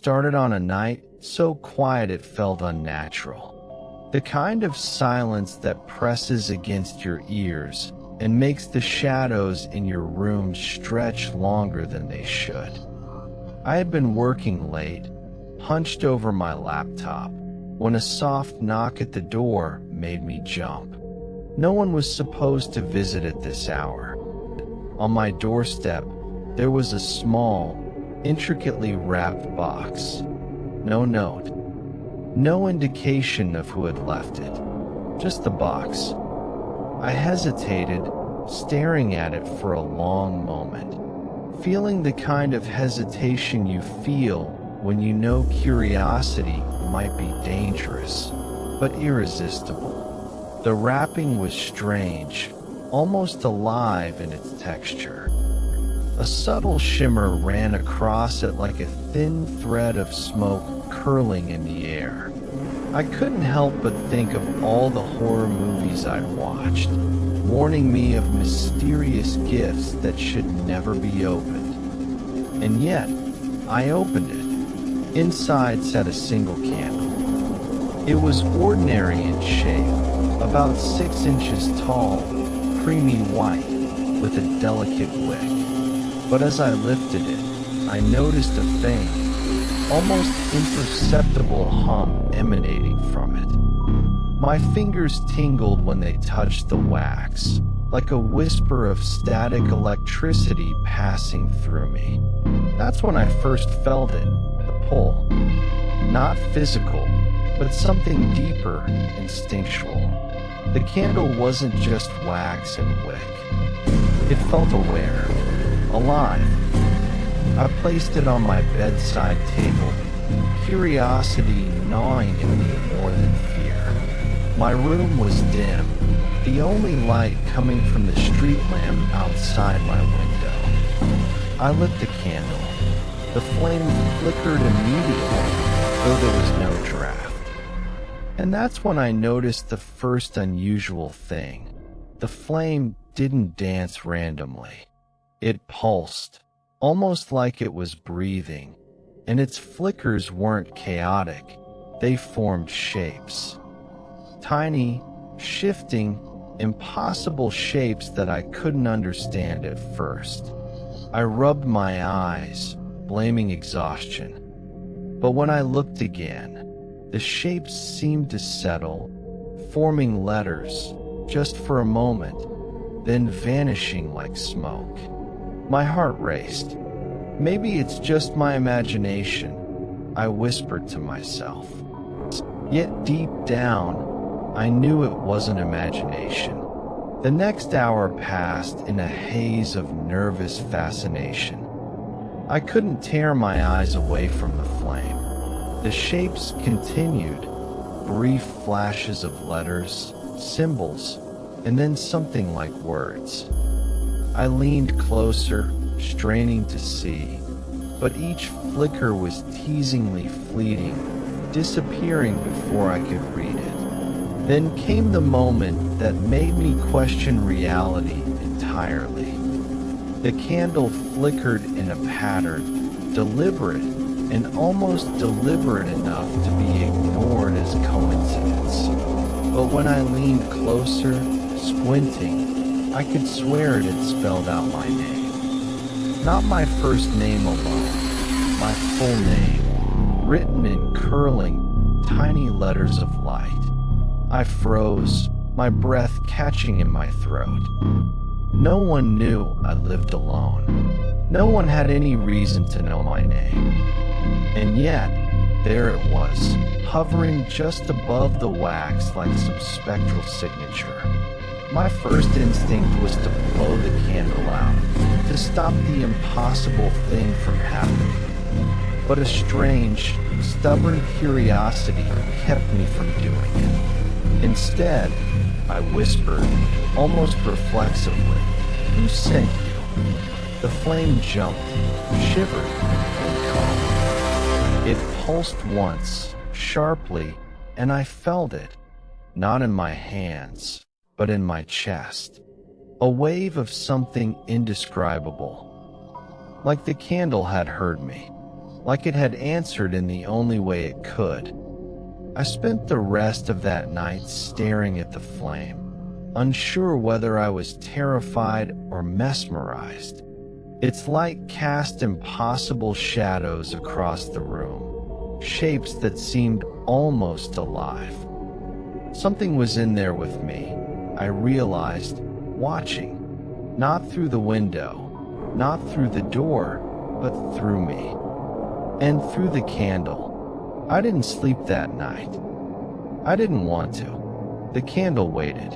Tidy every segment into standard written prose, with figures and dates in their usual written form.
started on a night so quiet it felt unnatural. The kind of silence that presses against your ears and makes the shadows in your room stretch longer than they should. I had been working late, hunched over my laptop, when a soft knock at the door made me jump. No one was supposed to visit at this hour. On my doorstep, there was a small, intricately wrapped box. No note, no indication of who had left it, just the box. I hesitated, staring at it for a long moment, feeling the kind of hesitation you feel when you know curiosity might be dangerous, but irresistible. The wrapping was strange, almost alive in its texture. A subtle shimmer ran across it like a thin thread of smoke curling in the air. I couldn't help but think of all the horror movies I'd watched, warning me of mysterious gifts that should never be opened. And yet, I opened it. Inside sat a single candle. It was ordinary in shape, about 6 inches tall, creamy white, with a delicate wick. But as I lifted it, I noticed a faint, almost imperceptible hum emanating from it. My fingers tingled when they touched the wax, like a whisper of static electricity passing through me. That's when I first felt it, the pull. Not physical, but something deeper, instinctual. The candle wasn't just wax and wick. It felt aware, alive. I placed it on my bedside table, curiosity gnawing at me more than fear. My room was dim, the only light coming from the street lamp outside my window. I lit the candle. The flame flickered immediately, though there was no draft. And that's when I noticed the first unusual thing. The flame didn't dance randomly. It pulsed, almost like it was breathing, and its flickers weren't chaotic. They formed shapes. Tiny, shifting, impossible shapes that I couldn't understand at first. I rubbed my eyes, blaming exhaustion. But when I looked again, the shapes seemed to settle, forming letters, just for a moment, then vanishing like smoke. My heart raced. Maybe it's just my imagination, I whispered to myself. Yet deep down, I knew it wasn't imagination. The next hour passed in a haze of nervous fascination. I couldn't tear my eyes away from the flame. The shapes continued, brief flashes of letters, symbols, and then something like words. I leaned closer, straining to see, but each flicker was teasingly fleeting, disappearing before I could read it. Then came the moment that made me question reality entirely. The candle flickered in a pattern, deliberate and almost deliberate enough to be ignored as coincidence. But when I leaned closer, squinting, I could swear it had spelled out my name. Not my first name alone, my full name, written in curling, tiny letters of light. I froze, my breath catching in my throat. No one knew I lived alone. No one had any reason to know my name. And yet, there it was, hovering just above the wax like some spectral signature. My first instinct was to blow the candle out, to stop the impossible thing from happening. But a strange, stubborn curiosity kept me from doing it. Instead, I whispered, almost reflexively, "Who sent you?" The flame jumped, shivered, and calmed. It pulsed once, sharply, and I felt it, not in my hands, but in my chest. A wave of something indescribable. Like the candle had heard me, like it had answered in the only way it could. I spent the rest of that night staring at the flame, unsure whether I was terrified or mesmerized. Its light cast impossible shadows across the room, shapes that seemed almost alive. Something was in there with me, I realized, watching. Not through the window, not through the door, but through me. And through the candle. I didn't sleep that night. I didn't want to. The candle waited.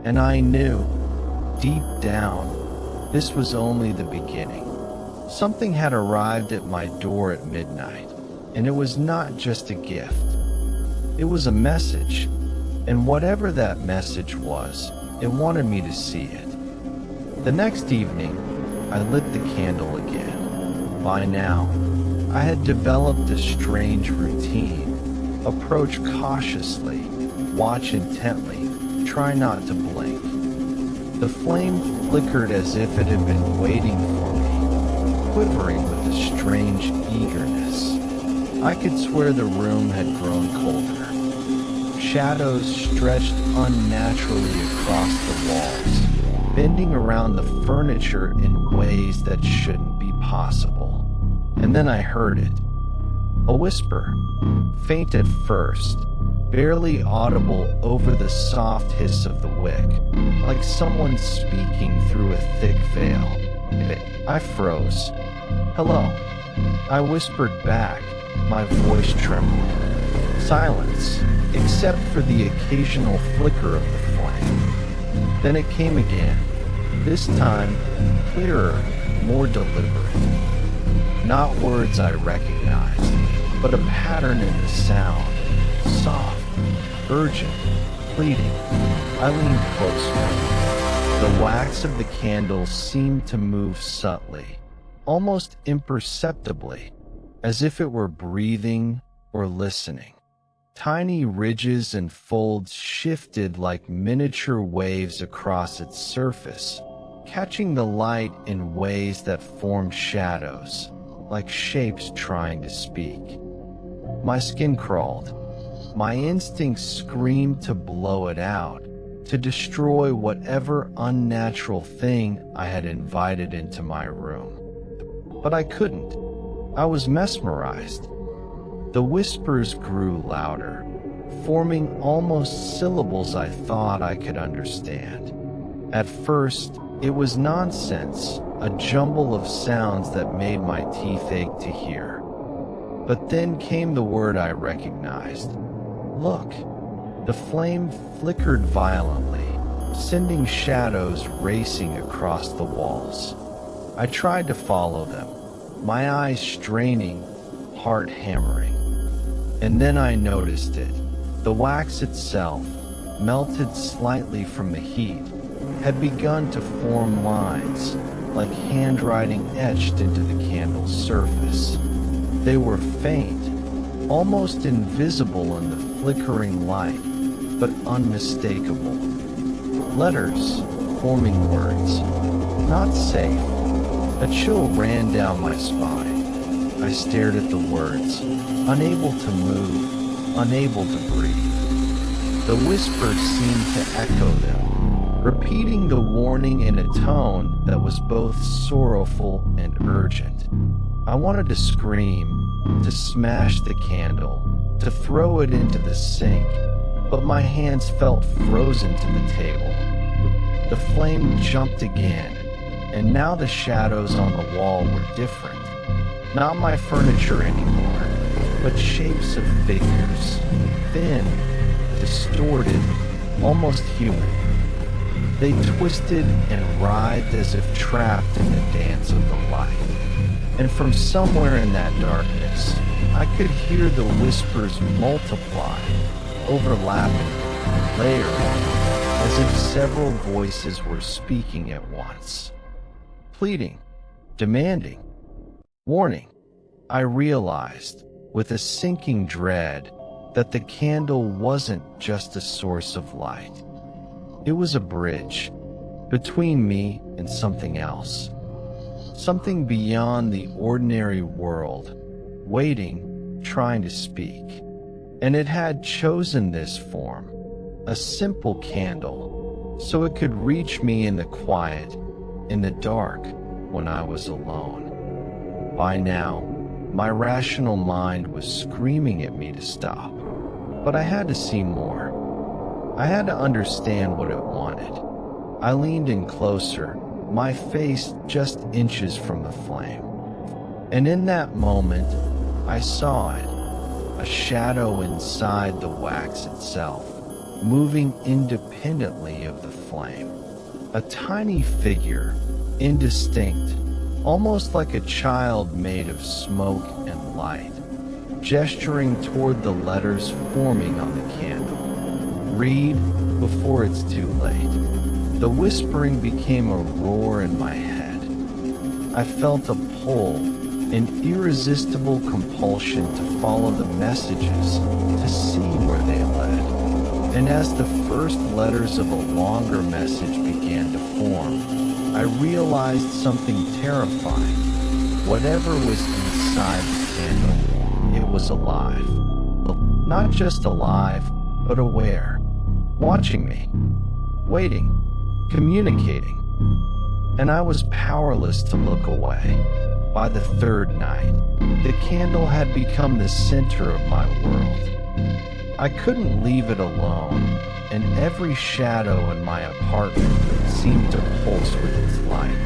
And I knew, deep down, this was only the beginning. Something had arrived at my door at midnight, and it was not just a gift. It was a message, and whatever that message was, it wanted me to see it. The next evening, I lit the candle again. By now, I had developed a strange routine. Approach cautiously, watch intently, try not to blink. The flame flickered as if it had been waiting for me, quivering with a strange eagerness. I could swear the room had grown colder. Shadows stretched unnaturally across the walls, bending around the furniture in ways that shouldn't be possible. And then I heard it. A whisper, faint at first, barely audible over the soft hiss of the wick, like someone speaking through a thick veil. I froze. "Hello," I whispered back, my voice trembling. Silence, except for the occasional flicker of the flame. Then it came again, this time clearer, more deliberate. Not words I recognized, but a pattern in the sound. Soft, urgent, pleading. I leaned closer. The wax of the candle seemed to move subtly, almost imperceptibly, as if it were breathing or listening. Tiny ridges and folds shifted like miniature waves across its surface, catching the light in ways that formed shadows, like shapes trying to speak. My skin crawled. My instincts screamed to blow it out, to destroy whatever unnatural thing I had invited into my room. But I couldn't. I was mesmerized. The whispers grew louder, forming almost syllables I thought I could understand. At first, it was nonsense, a jumble of sounds that made my teeth ache to hear. But then came the word I recognized. Look. The flame flickered violently, sending shadows racing across the walls. I tried to follow them, my eyes straining, heart hammering. And then I noticed it. The wax itself, melted slightly from the heat, had begun to form lines, like handwriting etched into the candle's surface. They were faint, almost invisible in the flickering light, but unmistakable. Letters, forming words. Not safe. A chill ran down my spine. I stared at the words, unable to move, unable to breathe. The whispers seemed to echo them, repeating the warning in a tone that was both sorrowful and urgent. I wanted to scream, to smash the candle, to throw it into the sink, but my hands felt frozen to the table. The flame jumped again, and now the shadows on the wall were different. Not my furniture anymore, but shapes of figures, thin, distorted, almost human. They twisted and writhed as if trapped in the dance of the light. And from somewhere in that darkness, I could hear the whispers multiply, overlapping, layering, as if several voices were speaking at once. Pleading, demanding, warning. I realized, with a sinking dread, that the candle wasn't just a source of light. It was a bridge between me and something else. Something beyond the ordinary world, waiting, trying to speak. And it had chosen this form, a simple candle, so it could reach me in the quiet, in the dark, when I was alone. By now, my rational mind was screaming at me to stop, but I had to see more. I had to understand what it wanted. I leaned in closer, my face just inches from the flame. And in that moment, I saw it, a shadow inside the wax itself, moving independently of the flame. A tiny figure, indistinct, almost like a child made of smoke and light, gesturing toward the letters forming on the candle. Read before it's too late. The whispering became a roar in my head. I felt a pull, an irresistible compulsion to follow the messages, to see where they led. And as the first letters of a longer message began to form, I realized something terrifying. Whatever was inside the candle, it was alive. Not just alive, but aware. Watching me. Waiting. Communicating. And I was powerless to look away. By the third night, the candle had become the center of my world. I couldn't leave it alone, and every shadow in my apartment seemed to pulse with its light.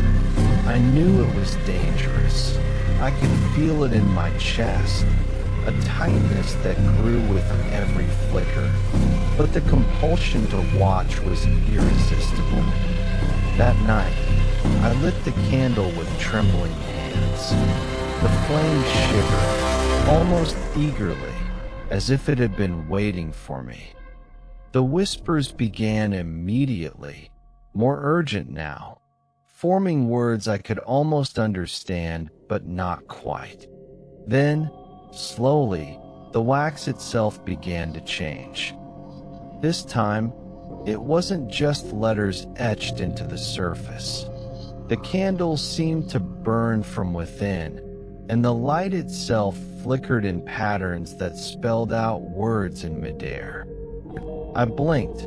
I knew it was dangerous. I could feel it in my chest, a tightness that grew with every flicker. But the compulsion to watch was irresistible. That night, I lit the candle with trembling hands. The flame shivered, almost eagerly, as if it had been waiting for me. The whispers began immediately, more urgent now, forming words I could almost understand, but not quite. Then, slowly, the wax itself began to change. This time, it wasn't just letters etched into the surface. The candle seemed to burn from within, and the light itself flickered in patterns that spelled out words in midair. I blinked,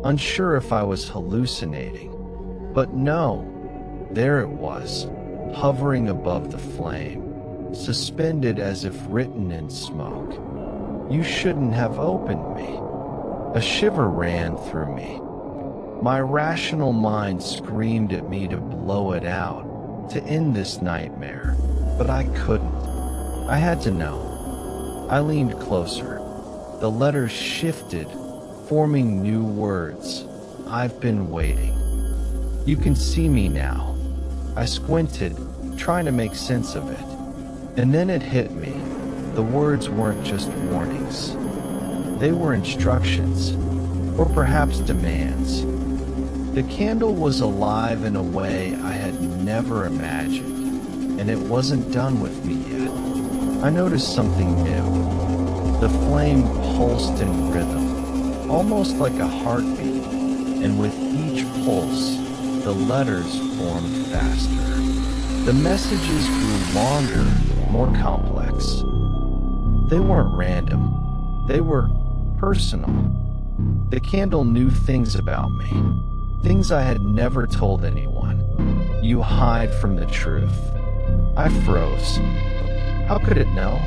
unsure if I was hallucinating. But no, there it was, hovering above the flame, suspended as if written in smoke. "You shouldn't have opened me." A shiver ran through me. My rational mind screamed at me to blow it out, to end this nightmare, but I couldn't. I had to know. I leaned closer. The letters shifted, forming new words. "I've been waiting. You can see me now." I squinted, trying to make sense of it. And then it hit me. The words weren't just warnings. They were instructions, or perhaps demands. The candle was alive in a way I had never imagined, and it wasn't done with me yet. I noticed something new. The flame pulsed in rhythm, almost like a heartbeat, and with each pulse, the letters formed faster. The messages grew longer, more complex. They weren't random. They were personal. The candle knew things about me, things I had never told anyone. "You hide from the truth." I froze. How could it know?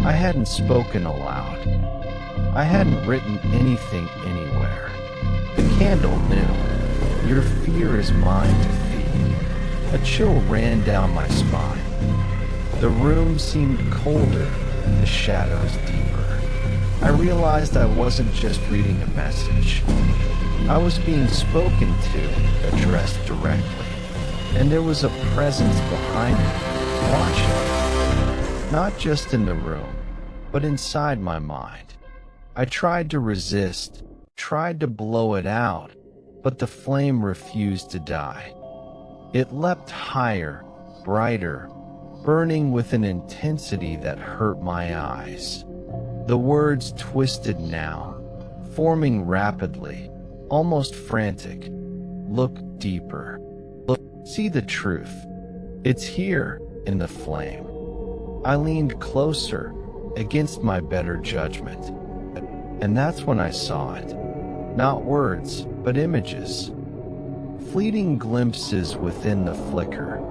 I hadn't spoken aloud. I hadn't written anything anywhere. The candle knew. "Your fear is mine to feed." A chill ran down my spine. The room seemed colder, the shadows deeper. I realized I wasn't just reading a message. I was being spoken to, addressed directly. And there was a presence behind me, watching. Not just in the room, but inside my mind. I tried to resist, tried to blow it out, but the flame refused to die. It leapt higher, brighter, burning with an intensity that hurt my eyes. The words twisted now, forming rapidly, almost frantic. "Look deeper. Look, see the truth. It's here, in the flame." I leaned closer, against my better judgment. And that's when I saw it. Not words, but images. Fleeting glimpses within the flicker.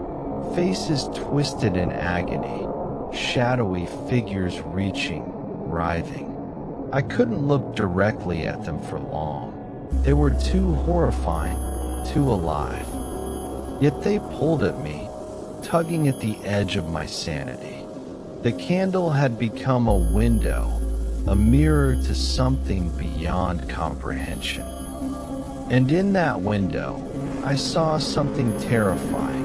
Faces twisted in agony. Shadowy figures reaching, writhing. I couldn't look directly at them for long. They were too horrifying, too alive. Yet they pulled at me, tugging at the edge of my sanity. The candle had become a window, a mirror to something beyond comprehension. And in that window, I saw something terrifying.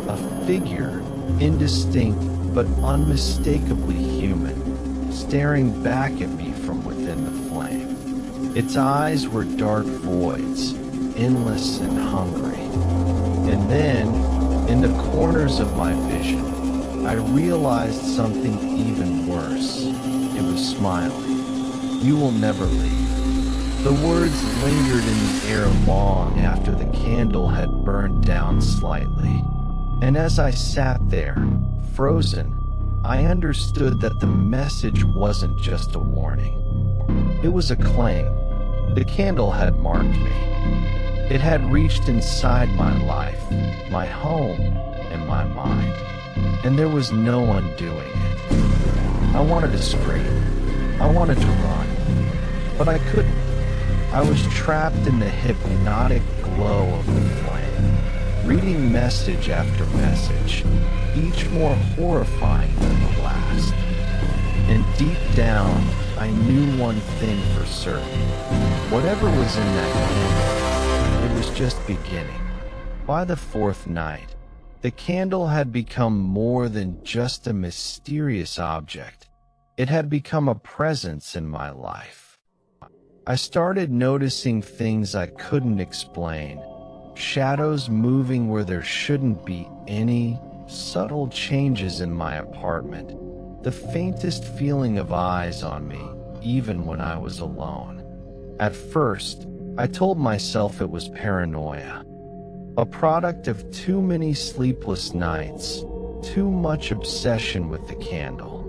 A figure, indistinct but unmistakably human, staring back at me from within the flame. Its eyes were dark voids, endless and hungry. And then, in the corners of my vision, I realized something even worse. It was smiling. "You will never leave." The words lingered in the air long after the candle had burned down slightly. And as I sat there, frozen, I understood that the message wasn't just a warning. It was a claim. The candle had marked me. It had reached inside my life, my home, and my mind. And there was no undoing it. I wanted to scream. I wanted to run. But I couldn't. I was trapped in the hypnotic glow of the flame, reading message after message, each more horrifying than the last. And deep down, I knew one thing for certain. Whatever was in that candle, it was just beginning. By the fourth night, the candle had become more than just a mysterious object. It had become a presence in my life. I started noticing things I couldn't explain. Shadows moving where there shouldn't be any, subtle changes in my apartment, the faintest feeling of eyes on me, even when I was alone. At first, I told myself it was paranoia, a product of too many sleepless nights, too much obsession with the candle.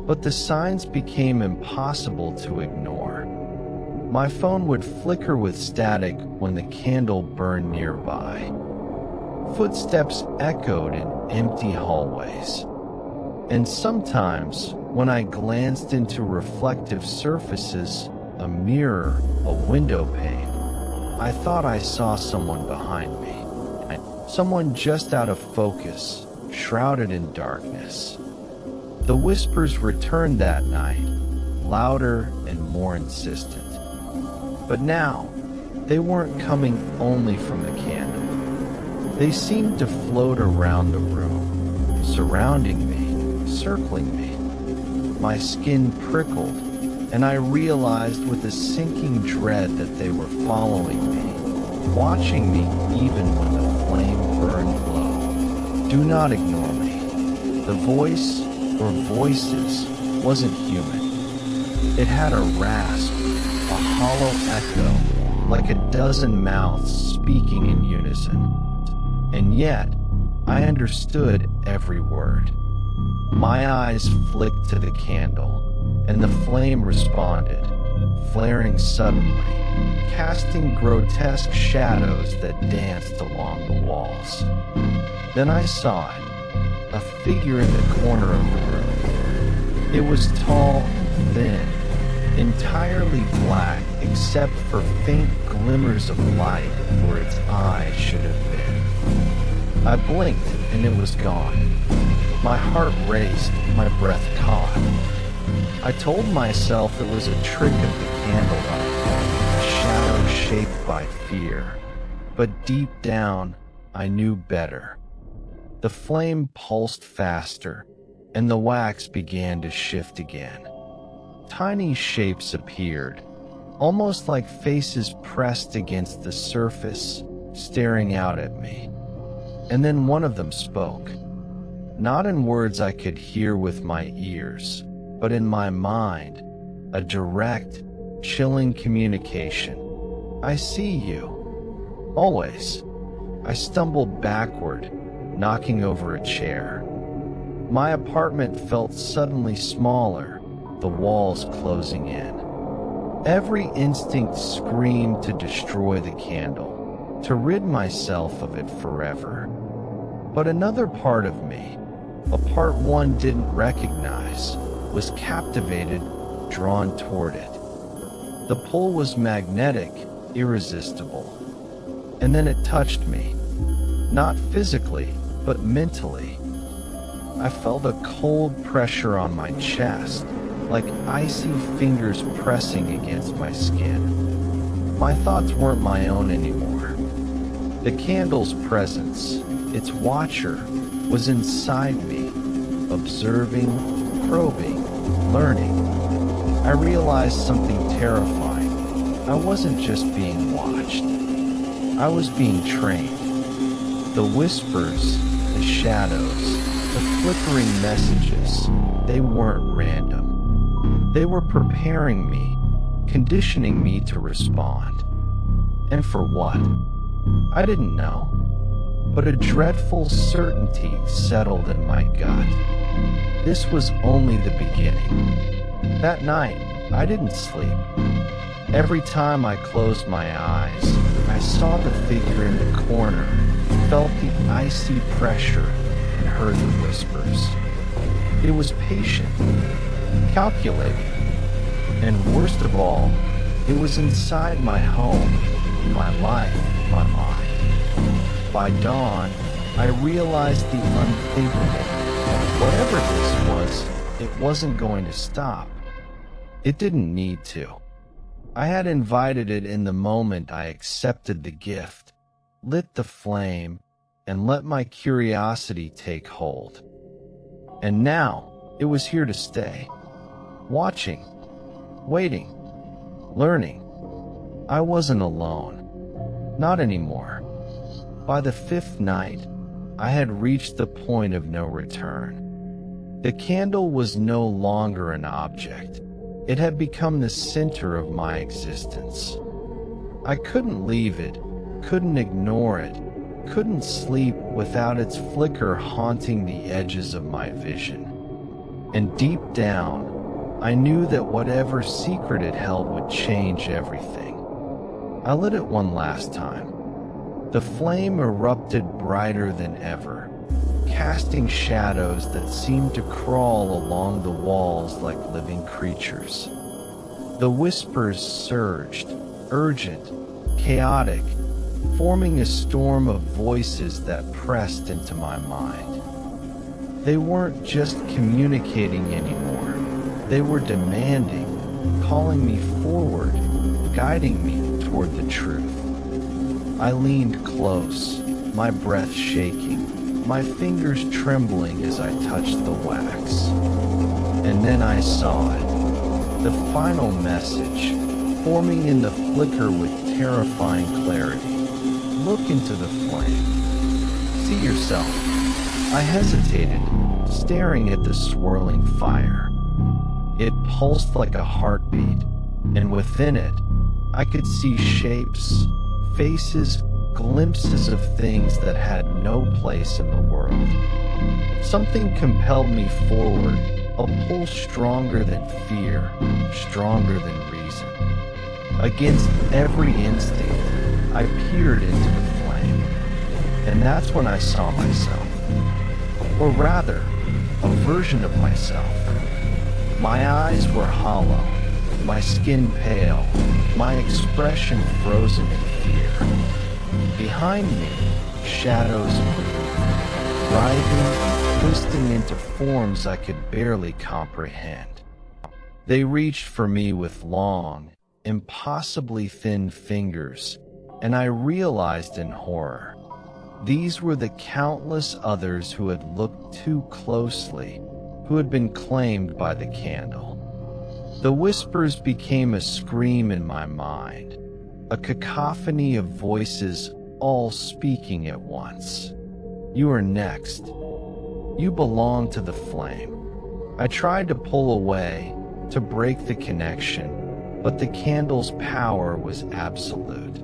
But the signs became impossible to ignore. My phone would flicker with static when the candle burned nearby. Footsteps echoed in empty hallways. And sometimes, when I glanced into reflective surfaces, a mirror, a window pane, I thought I saw someone behind me. Someone just out of focus, shrouded in darkness. The whispers returned that night, louder and more insistent. But now, they weren't coming only from the candle. They seemed to float around the room, surrounding me, circling me. My skin prickled, and I realized with a sinking dread that they were following me, watching me even when the flame burned low. Do not ignore me. The voice, or voices, wasn't human. It had a rasp, a hollow echo, like a dozen mouths speaking in unison. And yet, I understood every word. My eyes flicked to the candle, and the flame responded, flaring suddenly, casting grotesque shadows that danced along the walls. Then I saw it, a figure in the corner of the room. It was tall and thin, entirely black except for faint glimmers of light where its eyes should have been. I blinked and it was gone. My heart raced, my breath caught. I told myself it was a trick of the candlelight, a shadow shaped by fear. But deep down, I knew better. The flame pulsed faster, and the wax began to shift again. Tiny shapes appeared, almost like faces pressed against the surface, staring out at me. And then one of them spoke, not in words I could hear with my ears, but in my mind, a direct, chilling communication. "I see you. Always." I stumbled backward, knocking over a chair. My apartment felt suddenly smaller, the walls closing in. Every instinct screamed to destroy the candle, to rid myself of it forever. But another part of me, a part one didn't recognize, was captivated, drawn toward it. The pull was magnetic, irresistible. And then it touched me, not physically, but mentally. I felt a cold pressure on my chest, like icy fingers pressing against my skin. My thoughts weren't my own anymore. The candle's presence, its watcher, was inside me, observing, probing, learning. I realized something terrifying. I wasn't just being watched. I was being trained. The whispers, the shadows, the flickering messages, they weren't random. They were preparing me, conditioning me to respond. And for what? I didn't know. But a dreadful certainty settled in my gut. This was only the beginning. That night, I didn't sleep. Every time I closed my eyes, I saw the figure in the corner, felt the icy pressure, and heard the whispers. It was patient, calculating, and worst of all, it was inside my home, my life, my mind. By dawn, I realized the unthinkable. Whatever this was, it wasn't going to stop. It didn't need to. I had invited it in the moment I accepted the gift, lit the flame, and let my curiosity take hold. And now, it was here to stay. Watching, waiting, learning. I wasn't alone. Not anymore. By the fifth night, I had reached the point of no return. The candle was no longer an object. It had become the center of my existence. I couldn't leave it, couldn't ignore it, couldn't sleep without its flicker haunting the edges of my vision. And deep down, I knew that whatever secret it held would change everything. I lit it one last time. The flame erupted brighter than ever, casting shadows that seemed to crawl along the walls like living creatures. The whispers surged, urgent, chaotic, forming a storm of voices that pressed into my mind. They weren't just communicating anymore. They were demanding, calling me forward, guiding me toward the truth. I leaned close, my breath shaking, my fingers trembling as I touched the wax. And then I saw it, the final message, forming in the flicker with terrifying clarity. Look into the flame. See yourself. I hesitated, staring at the swirling fire. It pulsed like a heartbeat, and within it, I could see shapes, faces, glimpses of things that had no place in the world. Something compelled me forward, a pull stronger than fear, stronger than reason. Against every instinct, I peered into the flame, and that's when I saw myself. Or rather, a version of myself. My eyes were hollow, my skin pale, my expression frozen in fear. Behind me, shadows moved, writhing, twisting into forms I could barely comprehend. They reached for me with long, impossibly thin fingers, and I realized in horror, these were the countless others who had looked too closely, who had been claimed by the candle. The whispers became a scream in my mind, a cacophony of voices all speaking at once. You are next. You belong to the flame. I tried to pull away, to break the connection, but the candle's power was absolute.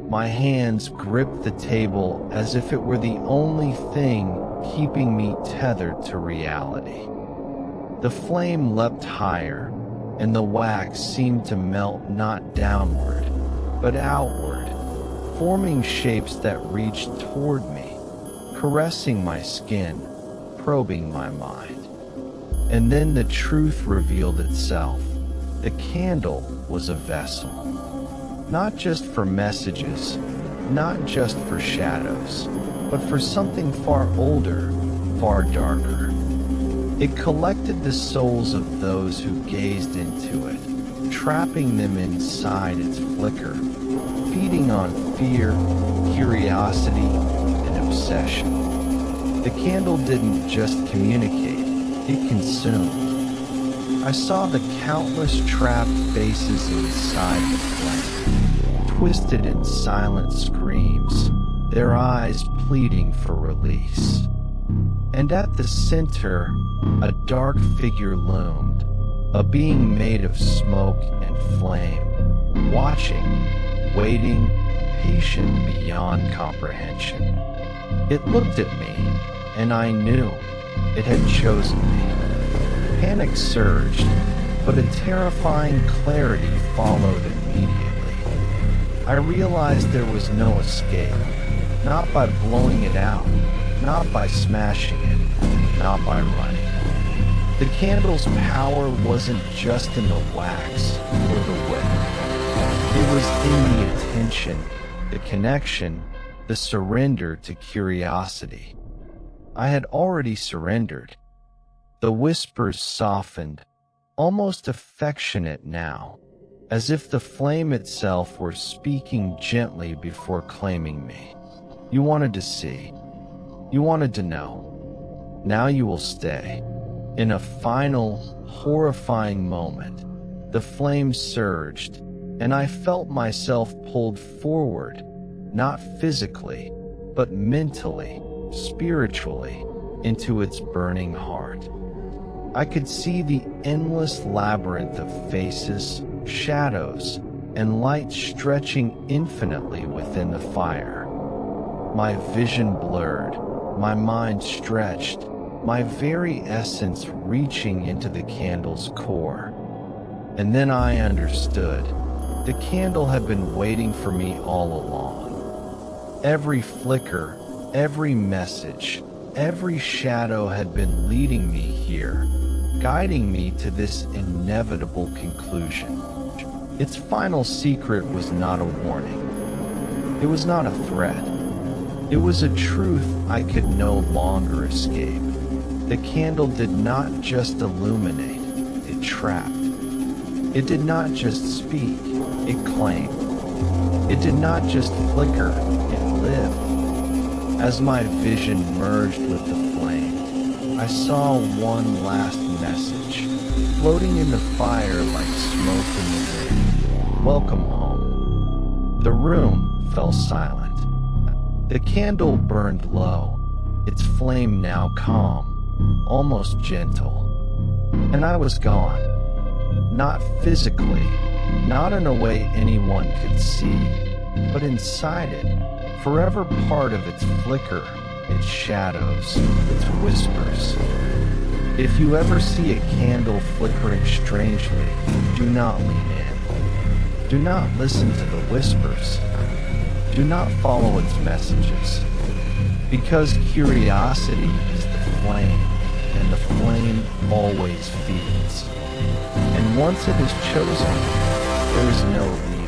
My hands gripped the table as if it were the only thing keeping me tethered to reality. The flame leapt higher, and the wax seemed to melt not downward, but outward, forming shapes that reached toward me, caressing my skin, probing my mind. And then the truth revealed itself. The candle was a vessel. Not just for messages, not just for shadows, but for something far older, far darker. It collected the souls of those who gazed into it, trapping them inside its flicker, feeding on fear, curiosity, and obsession. The candle didn't just communicate, it consumed. I saw the countless trapped faces inside the flame, twisted in silent screams, their eyes pleading for release. And at the center, a dark figure loomed, a being made of smoke and flame, watching, waiting, patient beyond comprehension. It looked at me, and I knew it had chosen me. Panic surged, but a terrifying clarity followed immediately. I realized there was no escape, not by blowing it out, not by smashing it, not by running. The candle's power wasn't just in the wax or the wick. It was in the attention, the connection, the surrender to curiosity. I had already surrendered. The whispers softened, almost affectionate now, as if the flame itself were speaking gently before claiming me. You wanted to see. You wanted to know. Now you will stay. In a final, horrifying moment, the flame surged, and I felt myself pulled forward, not physically, but mentally, spiritually, into its burning heart. I could see the endless labyrinth of faces, shadows, and light stretching infinitely within the fire. My vision blurred, my mind stretched, my very essence reaching into the candle's core. And then I understood. The candle had been waiting for me all along. Every flicker, every message, every shadow had been leading me here, guiding me to this inevitable conclusion. Its final secret was not a warning. It was not a threat. It was a truth I could no longer escape. The candle did not just illuminate, it trapped. It did not just speak, it claimed. It did not just flicker, it lived. As my vision merged with the flame, I saw one last message, floating in the fire like smoke in the wind. Welcome home. The room fell silent. The candle burned low, its flame now calm, almost gentle. And I was gone. Not physically, not in a way anyone could see, but inside it, forever part of its flicker, its shadows, its whispers. If you ever see a candle flickering strangely, do not lean in. Do not listen to the whispers. Do not follow its messages. Because curiosity is the flame, and the flame always feeds. And once it is chosen, there is no leaving.